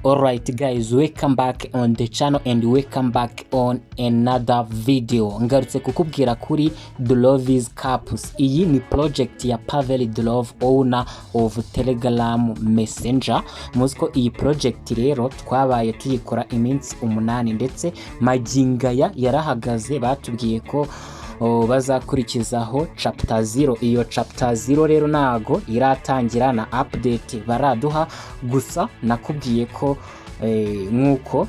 Alright guys, welcome back on the channel and welcome back on another video. Ngarutse kukubwira kuri Durov Caps. Iyi ni project ya Pavel Durov, owner of Telegram Messenger. Muziko iyi project rero twabaye tuyikora iminsi 8 ndetse magingaya yarahagaze, batubwiye ko bazakurikizaho chapter 0. Iyo chapter 0 rero nago iratangira na update baraduha, gusa nakubwiye ko nkuko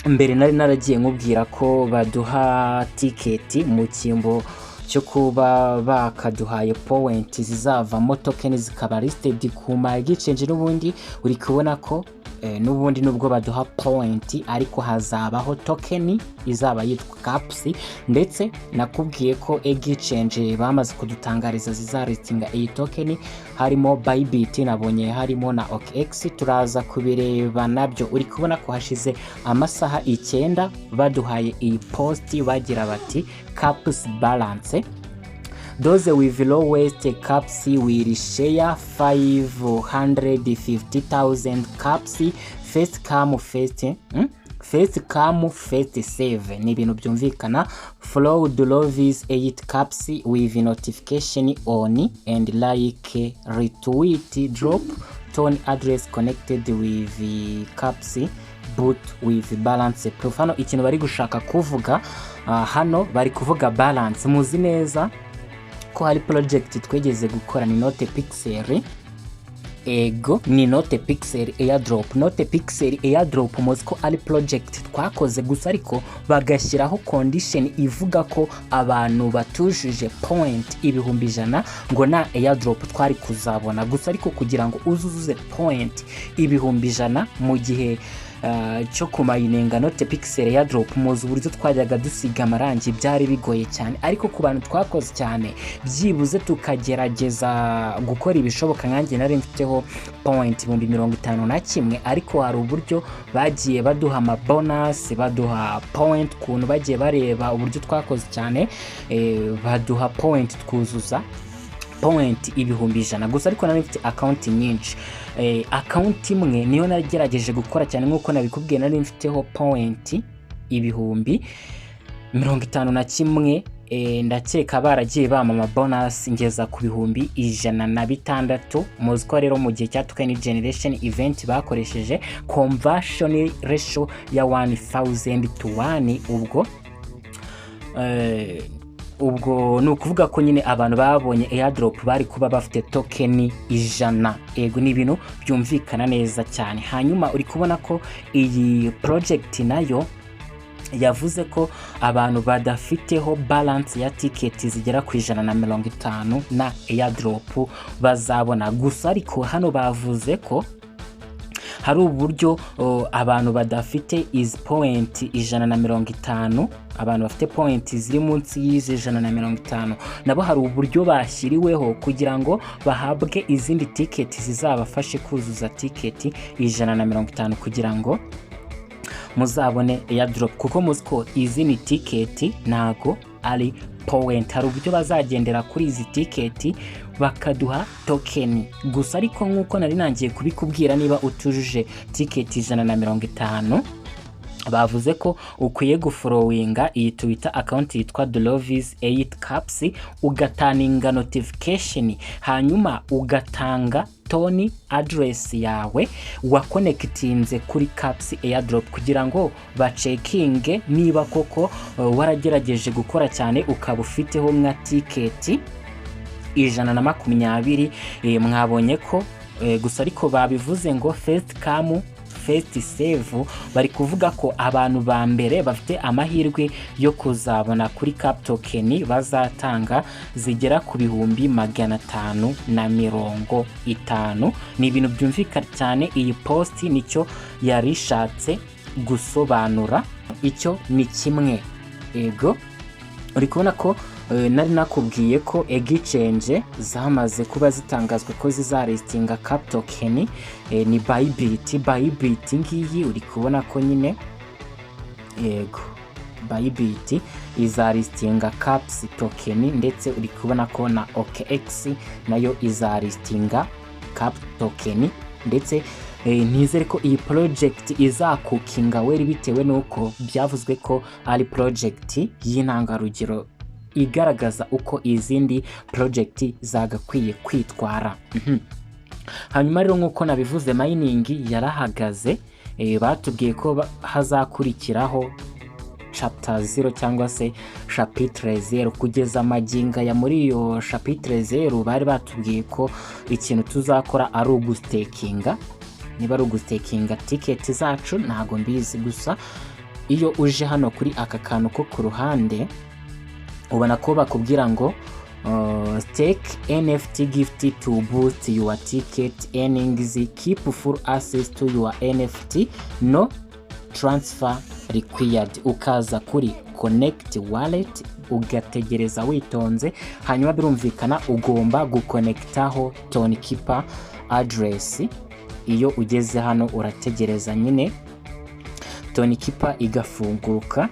mbere nari naragiye nkubwira ko baduha ticket mu kimbo cyo kuba bakaduhaye point zizavamo token zikaba listed ku exchange, n'ubundi uri kubona ko n'ubundi nubwo baduha point ariko hazabaho token izaba yitwa caps, ndetse nakubwiye ko exchange bamaze kudutangariza zizaritinga iyi token, harimo Bybit, nabonye harimo na OKX, turaza kubireba nabyo. Uri kubona ko hashize amasaha 9 baduhaye iyi post bagira bati caps balance. Those with lowest caps will share 550,000 caps. First come first save. Ni ibintu byumvikana. Follow Durov's 8 caps with notification on and like, retweet, drop tone address connected with caps boot with balance proof. Hano ikintu bari gushaka kuvuga, hano bari kuvuga balance. Muzi neza ko hari project twegeze gukora ni Note Pixel, ego ni Note Pixel Airdrop. Note Pixel Airdrop muziko ari project twakoze, gusa ariko bagashyiraho condition ivuga ko abantu batujuje point 100,000 ngo na Airdrop twari kuzabona, gusa ariko kugira ngo uzuzuze point 100,000 mu gihe cyo kumayinenga Note Pixel Airdrop, muzi uburyo twajyaga dusiga amarangi byari bigoye cyane, ariko ku bantu twakoze cyane byibuze tukagerageza gukora ibishoboka. Nkanjye nari mfiteho point 51,000, ariko hari uburyo bagiye baduha ama bonus, baduha point kuntu bagiye bareba uburyo twakoze cyane, baduha point twuzuza point 100,000. gusa ariko nari mfite account nyinshi, account imwe niyo nagerageje gukora cyane nkuko nabikubwiye, nari mfiteho point 51,000, ndakeka baragiye bama bonus ngeza ku 106,000. muziko rero mu gihe cya Token Generation event bakoresheje conversion ratio ya 1000 to 1. ubwo nukuvuga ko nyine abantu babonye Airdrop bari kuba bafite token 100. ego ni ibintu byumvikana neza cyane. Hanyuma uri kubona ko iyi project nayo yavuze ko abantu badafiteho balance ya ticket zigera ku 150 na Airdrop bazabona, gusa ariko hano bavuze ko hari uburyo abantu badafite is point 150, abantu bafite point ziri munsi y'izi 150 nabo hari uburyo bashyiriweho kugira ngo bahabwe izindi ticket zizabafashe kuzuza ticket 150 kugira ngo muzabone Airdrop, kuko muziko izi ni ticket nago ari point. Hari uburyo bazagendera kuri izi ticket bakaduha token, gusa ariko nkuko nari nangiye kubikubwira, niba utujuje ticket 150 bavuze ko ukwiye gufollowinga iyi Twitter account yitwa Durov's 8 caps, ugataninga notification, hanyuma ugatanga tone address yawe wa connectinze kuri caps Airdrop kugira ngo bacheckinge niba koko waragerageje gukora cyane ukaba ufiteho nka ticket 120. mwabonye ko gusa ariko babivuze ngo first come first save. bari kuvuga ko abantu ba mbere bafite amahirwe yo kuzabona kuri cap token bazatanga zigera ku 550. ni ibintu byumvikana cyane. iyi post nicyo yarishatse gusobanura, icyo ni kimwe. ego uri kubona ko nari nakubwiye ko exchange zamaze kuba zitangazwe ko zizaristinga cap token, ni Bybit ngiyi uri kubona ko nyine, ego Bybit izaristinga caps token, ndetse uri kubona ko na OKX nayo izaristinga cap token, ndetse nizere ko iyi project izakukinga weri bitewe nuko byavuzwe ko ari project y'intangarugero igaragaza uko izindi project zagakwiye kwitwara. Hanyuma rero nk'uko nabivuze mining yarahagaze, batubwiye ko hazakurikiraho chapter 0 cyangwa se chapitre 0 kugeza maginga ya muri iyo chapitre 0 bari batubwiye ko ikintu tuzakora ari ugustakinga. Niba ari ugustakinga ticket zacu ntago mbizi, gusa iyo uje hano kuri aka kantu ko ku ruhande ubona ko bakubwira ngo stake NFT gift to boost your ticket earnings, keep full access to your NFT, no transfer required. Ukaza kuri connect wallet ugategereza witonze, hanyuma birumvikana ugomba guconnectaho Tokenkeeper address. Iyo ugeze hano urategereza nyine Tokenkeeper igafunguka,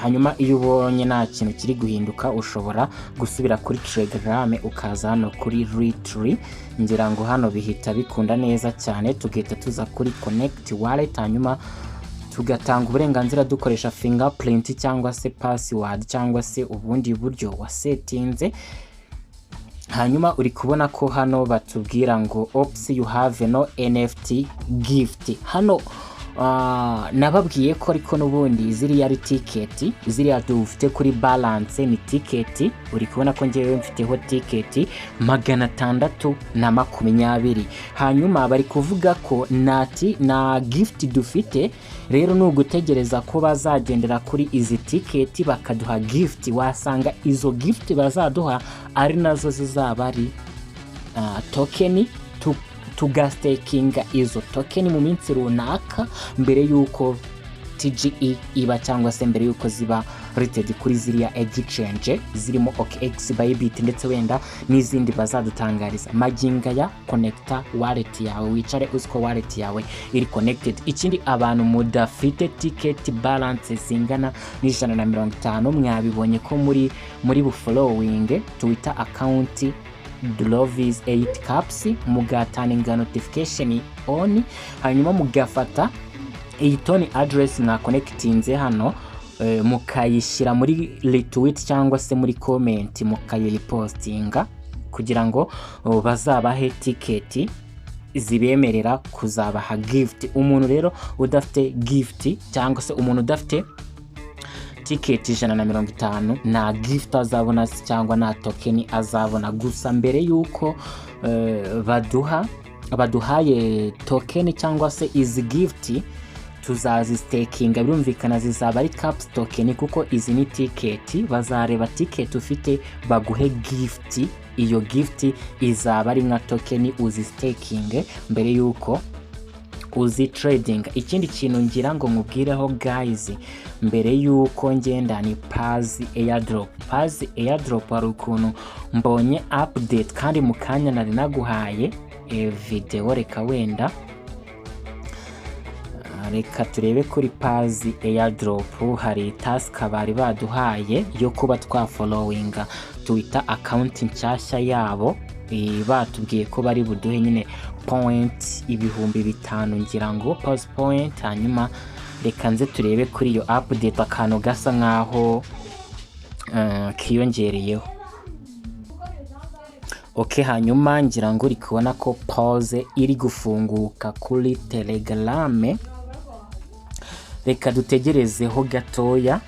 hanyuma iyo ubonye nta kintu kiri guhinduka ushobora gusubira kuri Telegram ukaza hano kuri retry. Ngira ngo hano bihita bikunda neza cyane, tugahita tuza kuri connect wallet, hanyuma tugatanga uburenganzira dukoresha fingerprint cyangwa se password cyangwa se ubundi buryo wasetinze. Hanyuma uri kubona ko hano batubwira ngo ops you have no NFT gift. Hano nababwiye ko ariko n'ubundi ziriya ari ticket, ziriya dufite kuri balance ni ticket. Uri kubona ko ngewe mfiteho ticket 620. Hanyuma bari kuvuga ko na gift dufite, rero nugutegereza ko bazagendera kuri izi ticket bakaduha gift. Wasanga izo gift bazaduha ari nazo zizaba ari token, tugastakinga izo token mu minsi runaka mbere yuko TGE iba cyangwa se mbere yuko ziba rated kuri ziriya exchange zirimo OKX, Bybit ndetse wenda n'izindi bazadutangariza. Maginga ya connecta wallet yawe, wicare uziko wallet yawe iri connected. Ikindi abantu mudafite ticket balance zingana n'150 mwabibonye ko muri bufollowing Twitter account Durov Caps mugataninga notification on, hanyuma mugafata iyi toni address mwa connectinze hano, mukayishyira muri retweet cyangwa se muri comment mukayipostinga kugira ngo bazabahe ticket zibemerera kuzabaha gift. Umuntu rero udafite gift cyangwa se umuntu udafite ticket 150 na gift azabona cyangwa na token azabona. Gusa mbere yuko baduhaye token cyangwa se izi gift tuzazi stakinga, birumvikana zizaba ari caps token kuko izi ni ticket. Bazareba ticket ufite baguhe gift, iyo gift izaba ari nka token uzi staking mbere yuko uzi trading. Ikindi kintu ngira ngo mubwireho guys mbere yuko ngenda ni Paz Airdrop. Paz Airdrop ari ukuntu mbonye update kandi mukanya nari naguhaye video. Reka turebe kuri Paz Airdrop. Hari task bari baduhaye yo kuba twafollowinga Twitter account nshyashya yabo. Batubwiye ko bari buduhe nyine point 5,000 ngira ngo pause point. Hanyuma reka nze turebe kuri iyo update akantu gasa nkaho kiyongereyeho. Okay, hanyuma ngira ngo uri kubona ko pause iri gufunguka kuri Telegram. Reka dutegerezeho gatoya.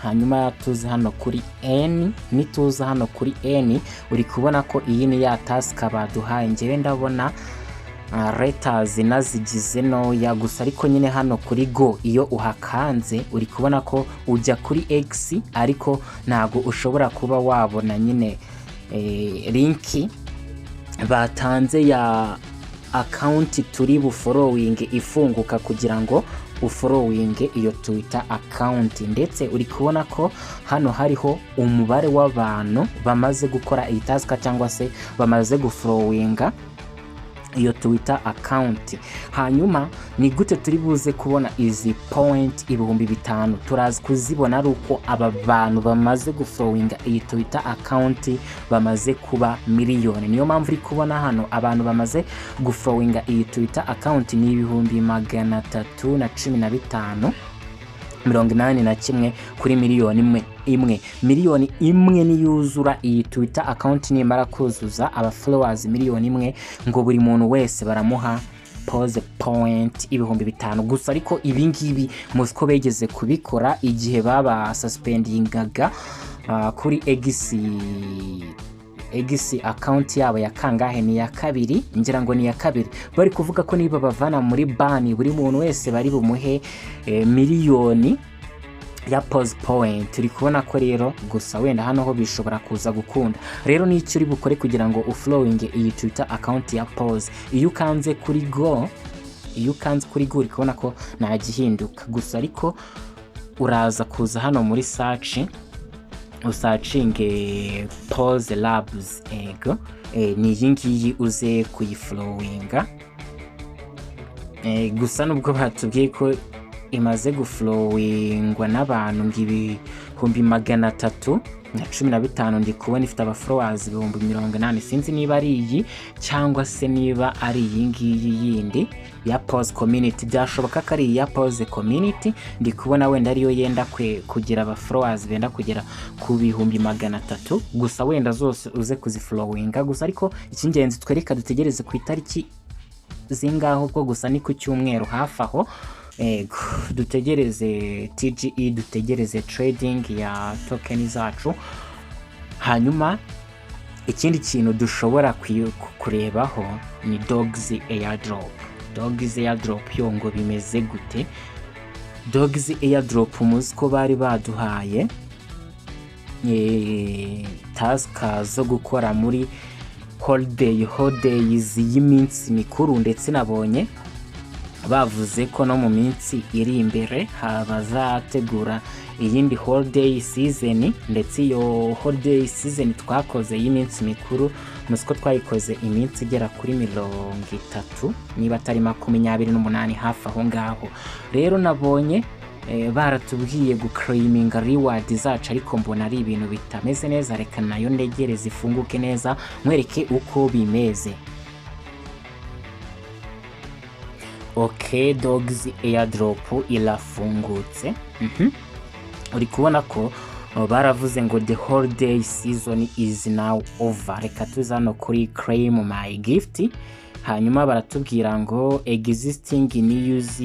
Hanyuma tuze hano kuri N. Nituza hano kuri N uri kubona ko iyi ni ya task baduhaye. Ngewe ndabona letters nazigize noya gusa, ariko nyine hano kuri go iyo uhakanze uri kubona ko ujya kuri X, ariko ntago ushobora kuba wabona nyine linki batanze ya account turi bufollowing ifunguka kugira ngo ufollowing iyo Twitter account. Ndetse uri kubona ko hano hariho umubare w'abantu bamaze gukora iyi task cyangwa se bamaze gufollowinga iyo Twitter account. Hanyuma ni gute turi buze kubona izi point 5,000? Turazi kuzibona ari uko aba bantu bamaze gufollowinga iyi Twitter account bamaze kuba miliyoni. Niyo mpamvu uri kubona hano abantu bamaze gufollowinga iyi Twitter account ni 315 81 kuri miliyoni imwe. Miliyoni imwe niyuzura iyi Twitter account nimara kuzuza aba followers miliyoni imwe, ngo buri muntu wese baramuha pose point 5,000 gusa. Ariko ibi ngibi musko begeze kubikora igihe baba suspendingaga kuri X account yabo ya kangahe, ni ya kabiri, ngira ngo ni ya kabiri. Bari kuvuga ko niba bavana muri bani buri muntu wese bari bumuhe miliyoni ya pose point. Turi kubona ko rero gusa wenda hano ho bishobora kuza gukunda. Rero ni icyo uri bukore kugira ngo ufollowinge iyi Twitter account ya pose. Iyo ukanze kuri go uri kubona ko nta gihinduka gusa, ariko uraza kuza hano muri search usacinge pose labs ego ni iyi ngiyi uze kuyifollowinga. Gusa nubwo batubwiye ko imaze guflowingwa n'abantu ngibi 315 ndi kubona ifite aba followers 80,000. Sinzi niba ari iyi cyangwa se niba ari iyi ngiyi yindi ya pose community. Byashoboka ko ari iya pose community, ndi kubona wenda ariyo yenda kugira aba followers benda kugera ku 300,000 gusa. Wenda zose uze kuzifollowinga gusa, ariko ikingenzi twereka dutegereze ku itariki zingaho bwo gusa ni ku cyumweru hafi aho. Dutegereze TGE, dutegereze trading ya token zacu. Hanyuma ikindi kintu dushobora kurebaho ni dogs airdrop yo ngo bimeze gute. Dogs airdrop muziko bari baduhaye task zo gukora muri holidays y'iminsi mikuru, ndetse nabonye bavuze ko no mu minsi iri imbere bazategura iyindi holiday season. Ndetse iyo holiday season twakoze y'iminsi mikuru musiko twayikoze iminsi igera kuri 30 niba atari 28 hafi aho ngaho. Rero nabonye baratubwiye guclaiminga reward zacu, ariko mbona ari ibintu bitameze neza. Reka nayo ndegereze ifunguke neza mwereke uko bimeze. Okay, dogs airdrop irafungutse. Uri kubona ko baravuze ngo the holiday season is now over. Reka tuzano kuri claim my gift. Hanyuma baratubwira ngo existing news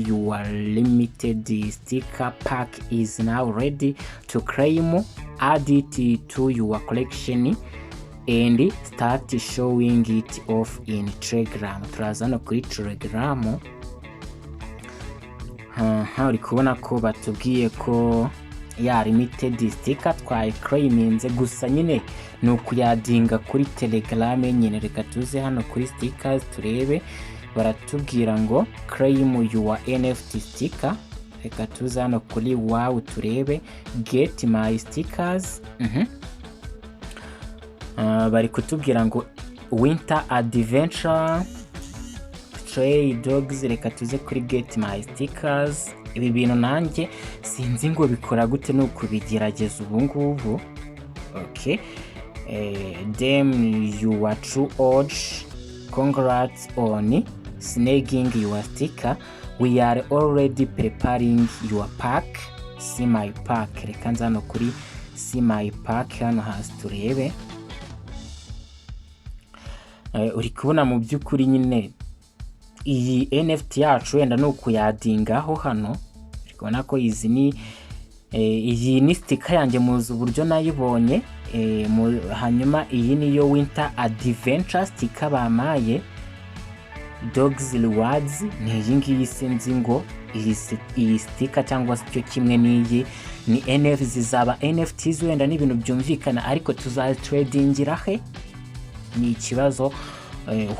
your limited sticker pack is now ready to claim. Add it to your collection and start showing it off in Telegram. Turazano kuri Telegram. Uri kubona ko batubwiye ko ya limited sticker twayiclaiminze gusa nyine ni ukuyadinga kuri Telegram nyine. Reka tuze hano kuri stickers turebe. Baratubwira ngo claim your NFT sticker. Reka tuze hano kuri wow turebe get my stickers. Bari kutubwira ngo winter adventure stray dogs. Reka tuze kuri get my stickers. Ibi bintu nanjye sinzi ngo bikora gute no kubigerageza ubu ngubu. Okay, them you are true urge. Congrats on snagging your sticker. We are already preparing your pack. See my pack. Reka nzano kuri see my pack hano hasi turebe. Uri kubona mu by'ukuri nyine iyi NFT yacu wenda no kuyadingaho hano. Uri kubona ko izi ni iyi ni sticker yanjye muzi uburyo nayibonye. Hanyuma iyi niyo winter adventure sticker bamaye. Dogs rewards ni iyi ngiyi sinzi ngo iyi sticker cyangwa se cyo kimwe n'iyi ni NFTs. Zaba NFTs wenda n'ibintu byumvikana, ariko tuzatradingira he ni ikibazo.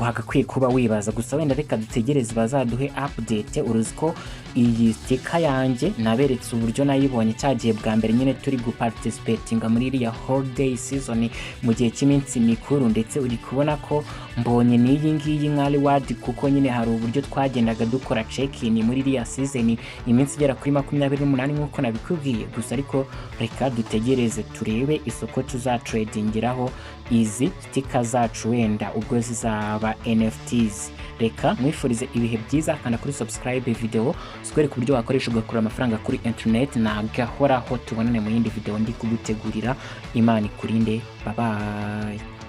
wagakwiye kuba wibaza. Gusa wenda reka dutegereze bazaduhe update. Uruziko iyi sticker yanjye naberetse uburyo nayibonye cyagiye bwa mbere nyine turi guparticipatinga muri iriya holiday season mu gihe cy'iminsi mikuru, ndetse uri kubona ko mbonye n'iyi ngiyi nka reward, kuko nyine hari uburyo twagendaga dukora check-in muri iriya season iminsi igera kuri 28 nk'uko nabikubwiye. Gusa ariko reka dutegereze turebe isoko tuzatradingiraho izi sticker zacu wenda ubwo zizaba NFTs. Reka mwifurize ibihe byiza, kana kuri subscribe video sikwereka uburyo wakoresha ugakura amafaranga kuri internet na gahoraho. Tubonane mu yindi video ndi kugutegurira. Imana ikurinde, bye bye.